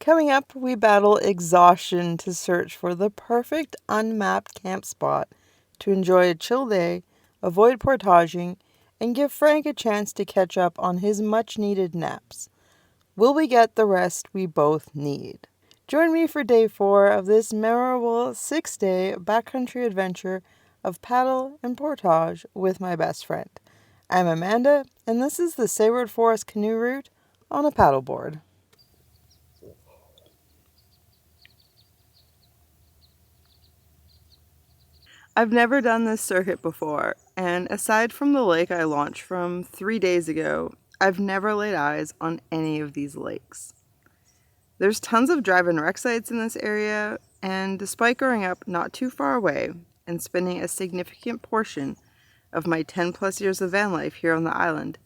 Coming up, we battle exhaustion to search for the perfect unmapped camp spot to enjoy a chill day, avoid portaging, and give Frank a chance to catch up on his much-needed naps. Will we get the rest we both need? Join me for day 4 of this memorable 6-day backcountry adventure of paddle and portage with my best friend. I'm Amanda, and this is the Sayward Forest Canoe Route on a paddleboard. I've never done this circuit before, and aside from the lake I launched from 3 days ago, I've never laid eyes on any of these lakes. There's tons of drive-in wreck sites in this area, and despite growing up not too far away and spending a significant portion of my 10 plus years of van life here on the island,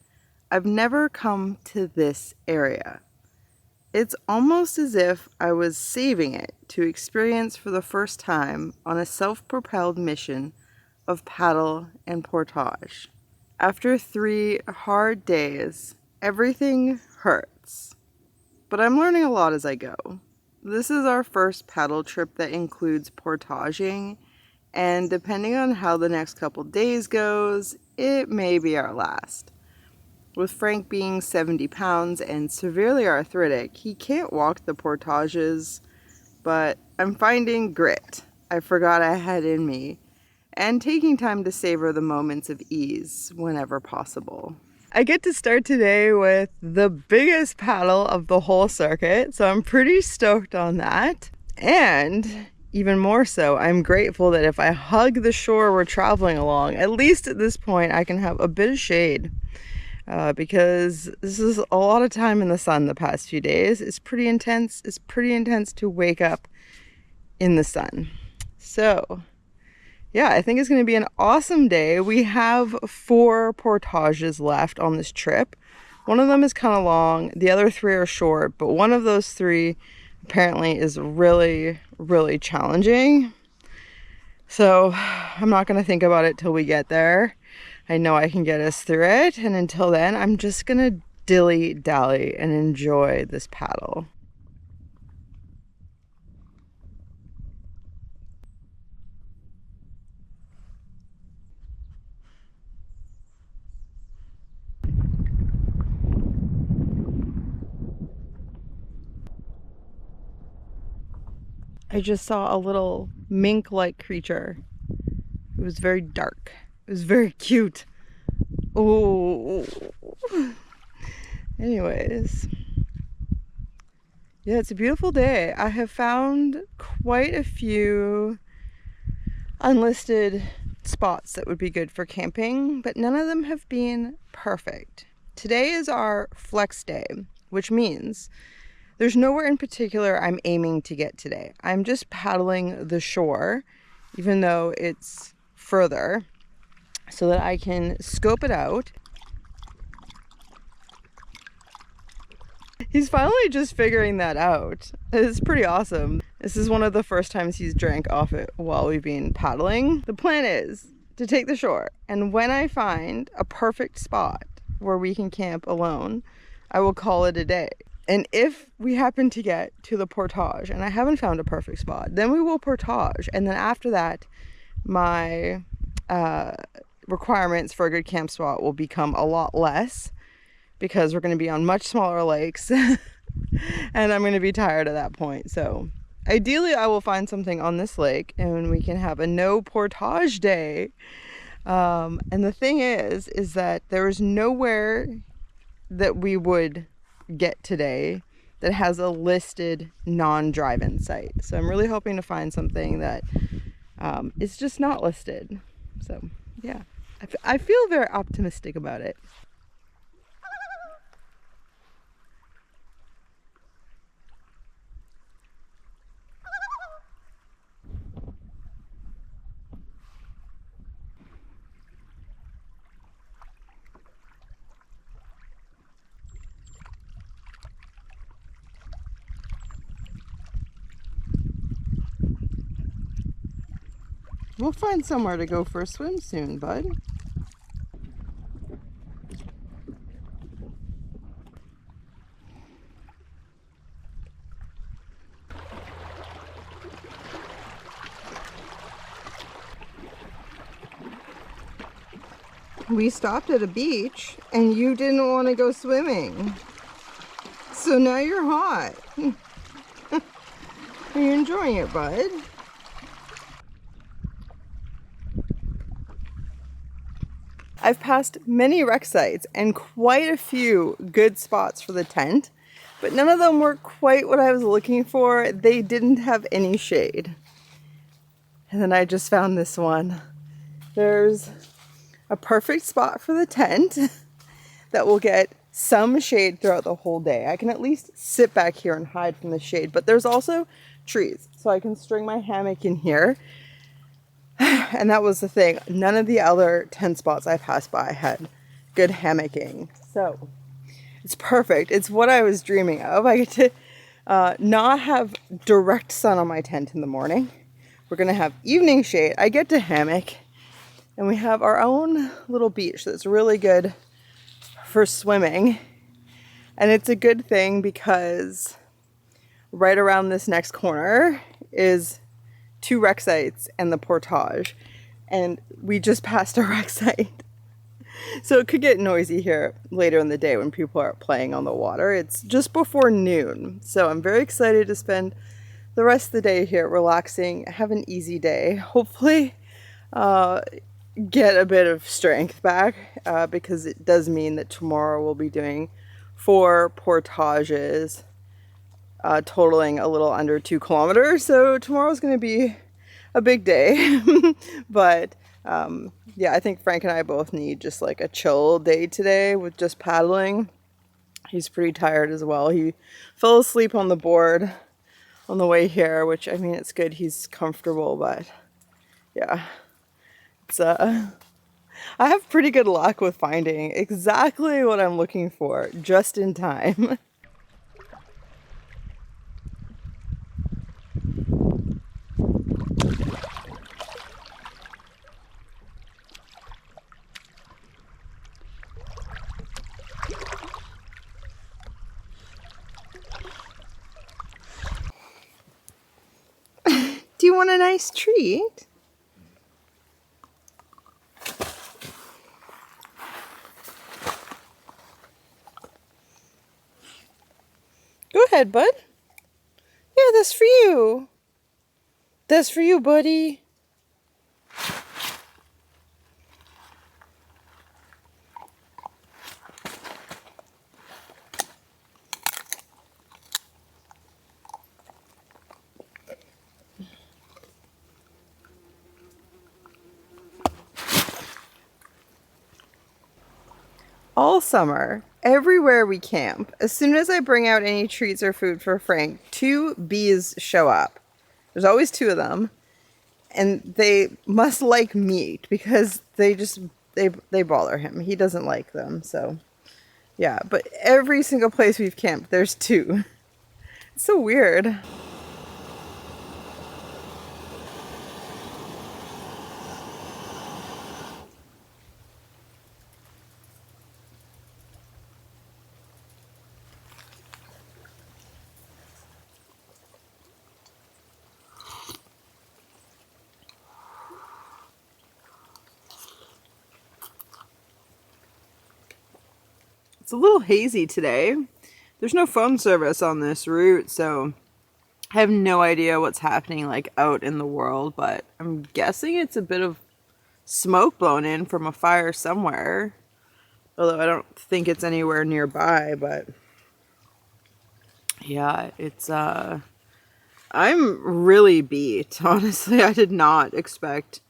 I've never come to this area. It's almost as if I was saving it to experience for the first time on a self-propelled mission of paddle and portage. After 3 hard days, everything hurts, but I'm learning a lot as I go. This is our first paddle trip that includes portaging, and depending on how the next couple days goes, it may be our last. With Frank being 70 pounds and severely arthritic, he can't walk the portages, but I'm finding grit I forgot I had in me, and taking time to savor the moments of ease whenever possible. I get to start today with the biggest paddle of the whole circuit, so I'm pretty stoked on that. And even more so, I'm grateful that if I hug the shore we're traveling along, at least at this point I can have a bit of shade. Because this is a lot of time in the sun the past few days. It's pretty intense. It's pretty intense to wake up in the sun. So, yeah, I think it's going to be an awesome day. We have 4 portages left on this trip. One of them is kind of long. The other 3 are short, but one of those 3 apparently is really, really challenging. So, I'm not going to think about it till we get there. I know I can get us through it, and until then, I'm just gonna dilly-dally and enjoy this paddle. I just saw a little mink-like creature. It was very dark. It was very cute. Oh. Anyways. Yeah, it's a beautiful day. I have found quite a few unlisted spots that would be good for camping, but none of them have been perfect. Today is our flex day, which means there's nowhere in particular I'm aiming to get today. I'm just paddling the shore, even though it's further, so that I can scope it out. He's finally just figuring that out. It's pretty awesome. This is one of the first times he's drank off it while we've been paddling. The plan is to take the shore, and when I find a perfect spot where we can camp alone, I will call it a day. And if we happen to get to the portage and I haven't found a perfect spot, then we will portage, and then after that my requirements for a good camp spot will become a lot less, because we're going to be on much smaller lakes and I'm going to be tired at that point. So ideally I will find something on this lake and we can have a no portage day. And the thing is that there is nowhere that we would get today that has a listed non-drive-in site. So I'm really hoping to find something that is just not listed. So yeah, I feel very optimistic about it. We'll find somewhere to go for a swim soon, bud. we stopped at a beach and you didn't want to go swimming. So now you're hot. Are you enjoying it, bud? I've passed many wreck sites and quite a few good spots for the tent, but none of them were quite what I was looking for. They didn't have any shade. And then I just found this one. There's a perfect spot for the tent that will get some shade throughout the whole day. I can at least sit back here and hide from the shade, but there's also trees, so I can string my hammock in here. And that was the thing. None of the other tent spots I passed by had good hammocking. So it's perfect. It's what I was dreaming of. I get to not have direct sun on my tent in the morning. We're going to have evening shade. I get to hammock. And we have our own little beach that's really good for swimming. And it's a good thing because right around this next corner is 2 wreck sites and the portage. And we just passed a wreck site. So it could get noisy here later in the day when people are playing on the water. It's just before noon. So I'm very excited to spend the rest of the day here relaxing, have an easy day. Hopefully get a bit of strength back because it does mean that tomorrow we'll be doing 4 portages totaling a little under 2 kilometers. So tomorrow's going to be a big day. But yeah, I think Frank and I both need just like a chill day today with just paddling. He's pretty tired as well. He fell asleep on the board on the way here, which, I mean, it's good he's comfortable, but yeah. It's, I have pretty good luck with finding exactly what I'm looking for just in time. Do you want a nice treat? Go ahead, bud. Yeah, that's for you. That's for you, buddy. All summer, everywhere we camp, as soon as I bring out any treats or food for Frank, 2 bees show up. There's always 2 of them. And they must like meat because they bother him. He doesn't like them, so yeah. But every single place we've camped, there's 2. It's so weird. It's a little hazy today. There's no phone service on this route, so I have no idea what's happening like out in the world, but I'm guessing it's a bit of smoke blown in from a fire somewhere. Although I don't think it's anywhere nearby, but yeah, it's I'm really beat. Honestly, I did not expect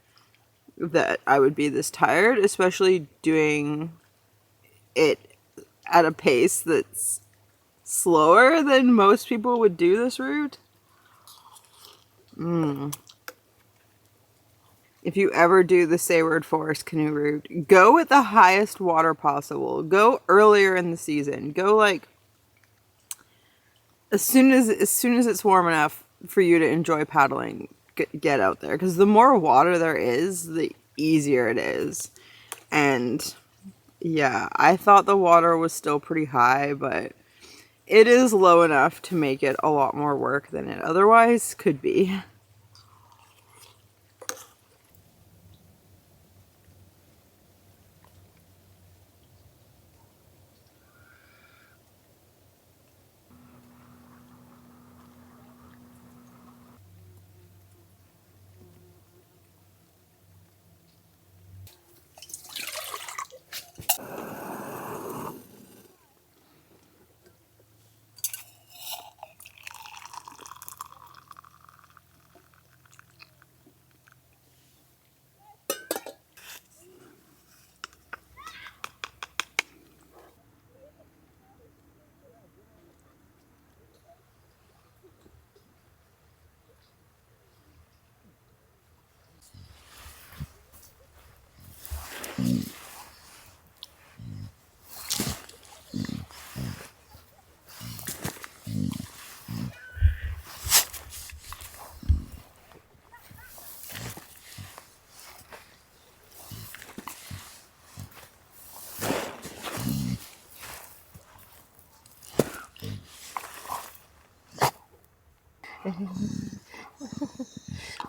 that I would be this tired, especially doing it at a pace that's slower than most people would do this route. If you ever do the Sayward Forest Canoe Route, go at the highest water possible. Go earlier in the season. Go like as soon as it's warm enough for you to enjoy paddling. Get out there, because the more water there is, the easier it is. And yeah, I thought the water was still pretty high, but it is low enough to make it a lot more work than it otherwise could be.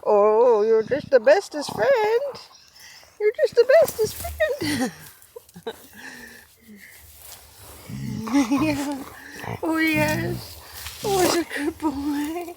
Oh, you're just the bestest friend. You're just the bestest friend. Yeah. Oh, yes. Oh, he's a good boy.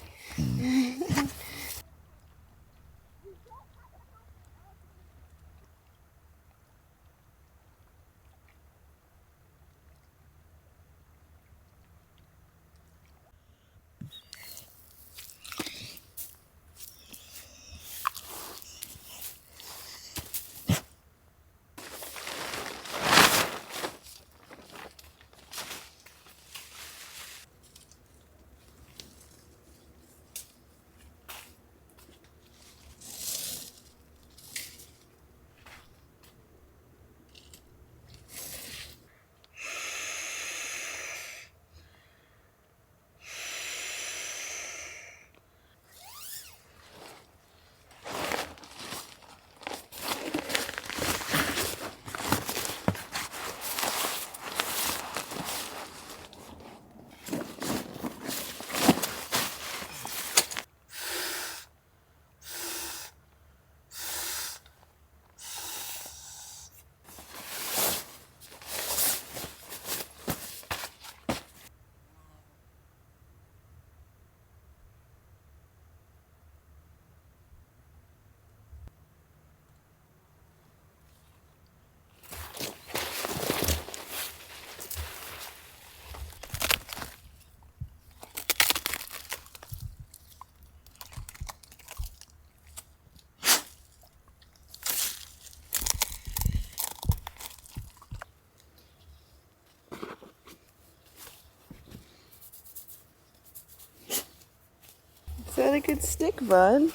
Is that a good stick, bud?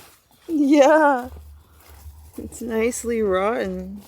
Yeah. It's nicely rotten.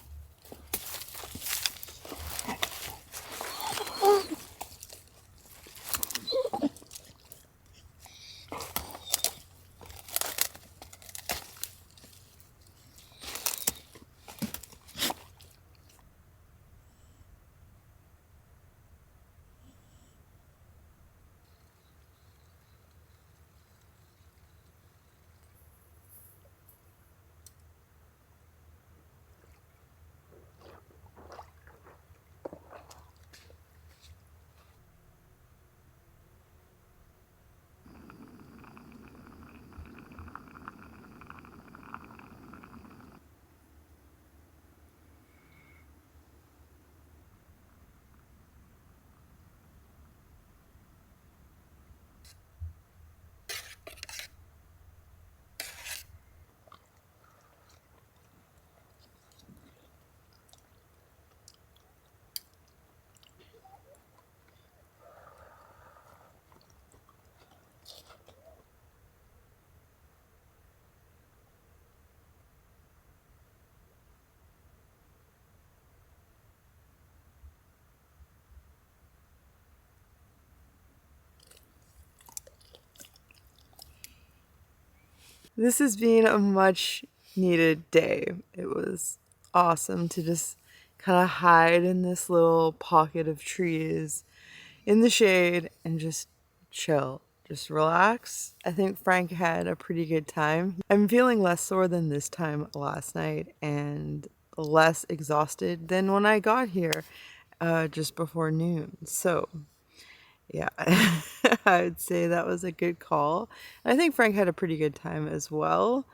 This has been a much needed day. It was awesome to just kind of hide in this little pocket of trees in the shade and just chill, just relax. I think Frank had a pretty good time. I'm feeling less sore than this time last night and less exhausted than when I got here just before noon. So yeah, I would say that was a good call. I think Frank had a pretty good time as well.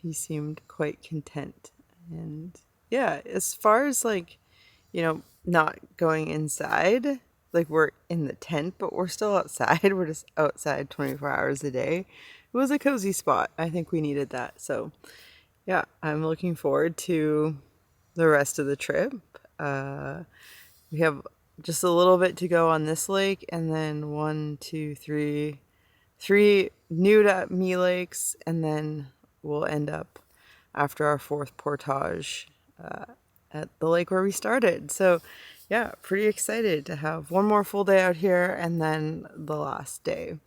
He seemed quite content. And yeah, as far as like, not going inside, like we're in the tent, but we're still outside. We're just outside 24 hours a day. It was a cozy spot. I think we needed that. So yeah, I'm looking forward to the rest of the trip. We have just a little bit to go on this lake, and then one, two, three new to me lakes, and then we'll end up after our fourth portage at the lake where we started. So, yeah, pretty excited to have one more full day out here and then the last day.